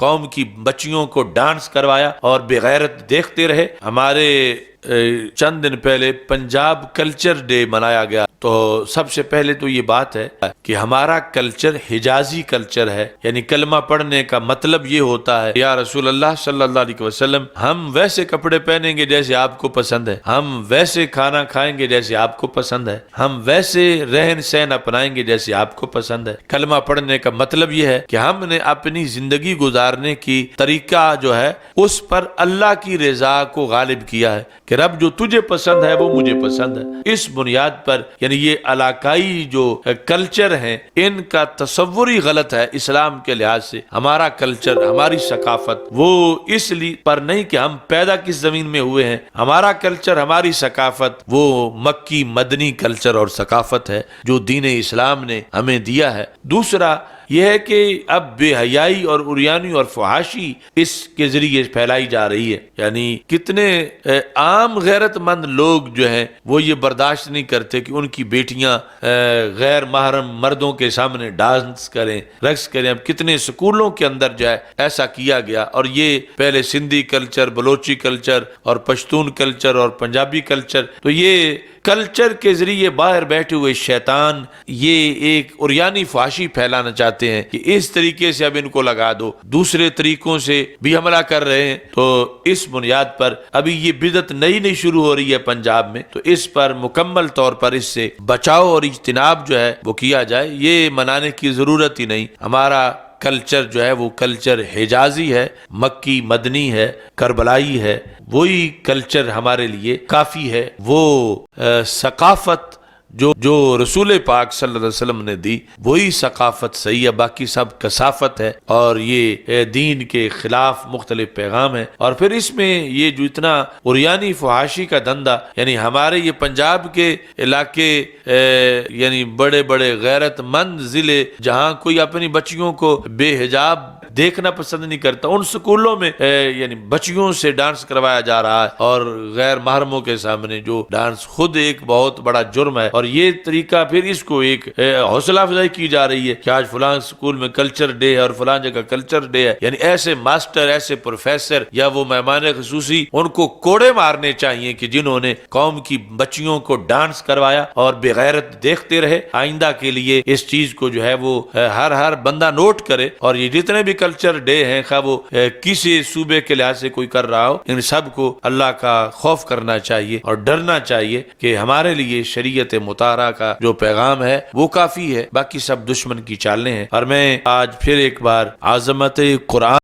قوم کی بچیوں کو ڈانس کروایا اور بغیرت دیکھتے رہے۔ ہمارے چند دن پہلے پنجاب کلچر ڈے منایا گیا، تو سب سے پہلے تو یہ بات ہے کہ ہمارا کلچر حجازی کلچر ہے، یعنی کلمہ پڑھنے کا مطلب یہ ہوتا ہے یا رسول اللہ صلی اللہ علیہ وسلم ہم ویسے کپڑے پہنیں گے جیسے آپ کو پسند ہے، ہم ویسے کھانا کھائیں گے جیسے آپ کو پسند ہے، ہم ویسے رہن سہن اپنائیں گے جیسے آپ کو پسند ہے۔ کلمہ پڑھنے کا مطلب یہ ہے کہ ہم نے اپنی زندگی گزارنے کی طریقہ جو ہے اس پر اللہ کی رضا کو غالب کیا ہے کہ رب جو تجھے پسند ہے وہ مجھے پسند ہے۔ اس بنیاد پر یعنی یہ علاقائی جو کلچر ہیں ان کا تصور ہی غلط ہے اسلام کے لحاظ سے۔ ہمارا کلچر، ہماری ثقافت وہ اس لیے پر نہیں کہ ہم پیدا کس زمین میں ہوئے ہیں، ہمارا کلچر، ہماری ثقافت وہ مکی مدنی کلچر اور ثقافت ہے جو دین اسلام نے ہمیں دیا ہے۔ دوسرا یہ ہے کہ اب بے حیائی اور عریانی اور فحاشی اس کے ذریعے پھیلائی جا رہی ہے، یعنی کتنے عام غیرت مند لوگ جو ہیں وہ یہ برداشت نہیں کرتے کہ ان کی بیٹیاں غیر محرم مردوں کے سامنے ڈانس کریں، رقص کریں۔ اب کتنے سکولوں کے اندر جو ہے ایسا کیا گیا، اور یہ پہلے سندھی کلچر، بلوچی کلچر اور پشتون کلچر اور پنجابی کلچر، تو یہ کلچر کے ذریعے باہر بیٹھے ہوئے شیطان یہ ایک عریانی فحاشی پھیلانا چاہتے ہیں کہ اس طریقے سے اب ان کو لگا دو، دوسرے طریقوں سے بھی حملہ کر رہے ہیں۔ تو اس بنیاد پر ابھی یہ بدعت نئی شروع ہو رہی ہے پنجاب میں، تو اس پر مکمل طور پر اس سے بچاؤ اور اجتناب جو ہے وہ کیا جائے، یہ منانے کی ضرورت ہی نہیں۔ ہمارا کلچر جو ہے وہ کلچر حجازی ہے، مکی مدنی ہے، کربلائی ہے، وہی کلچر ہمارے لیے کافی ہے۔ وہ ثقافت جو رسول پاک صلی اللہ علیہ وسلم نے دی وہی ثقافت صحیح ہے، باقی سب کثافت ہے، اور یہ دین کے خلاف مختلف پیغام ہے۔ اور پھر اس میں یہ جو اتنا عریانی فحاشی کا دھندا، یعنی ہمارے یہ پنجاب کے علاقے یعنی بڑے بڑے غیرت مند ضلع جہاں کوئی اپنی بچیوں کو بے حجاب دیکھنا پسند نہیں کرتا، ان سکولوں میں یعنی بچیوں سے ڈانس کروایا جا رہا ہے، اور غیر محرموں کے سامنے جو ڈانس خود ایک بہت بڑا جرم ہے۔ اور یہ طریقہ پھر اس کو ایک حوصلہ افزائی کی جا رہی ہے کہ آج فلاں سکول میں کلچر ڈے ہے اور فلاں جگہ کلچر ڈے ہے، یعنی ایسے ماسٹر، ایسے پروفیسر یا وہ مہمان خصوصی ان کو کوڑے مارنے چاہیے کہ جنہوں نے قوم کی بچیوں کو ڈانس کروایا اور بغیرت دیکھتے رہے۔ آئندہ کے لیے اس چیز کو جو ہے وہ ہر بندہ نوٹ کرے، اور یہ جتنے بھی کلچر ڈے ہیں خواہ وہ کسی صوبے کے لحاظ سے کوئی کر رہا ہو، ان سب کو اللہ کا خوف کرنا چاہیے اور ڈرنا چاہیے کہ ہمارے لیے شریعت مطہرہ کا جو پیغام ہے وہ کافی ہے، باقی سب دشمن کی چالیں ہیں۔ اور میں آج پھر ایک بار عظمت قرآن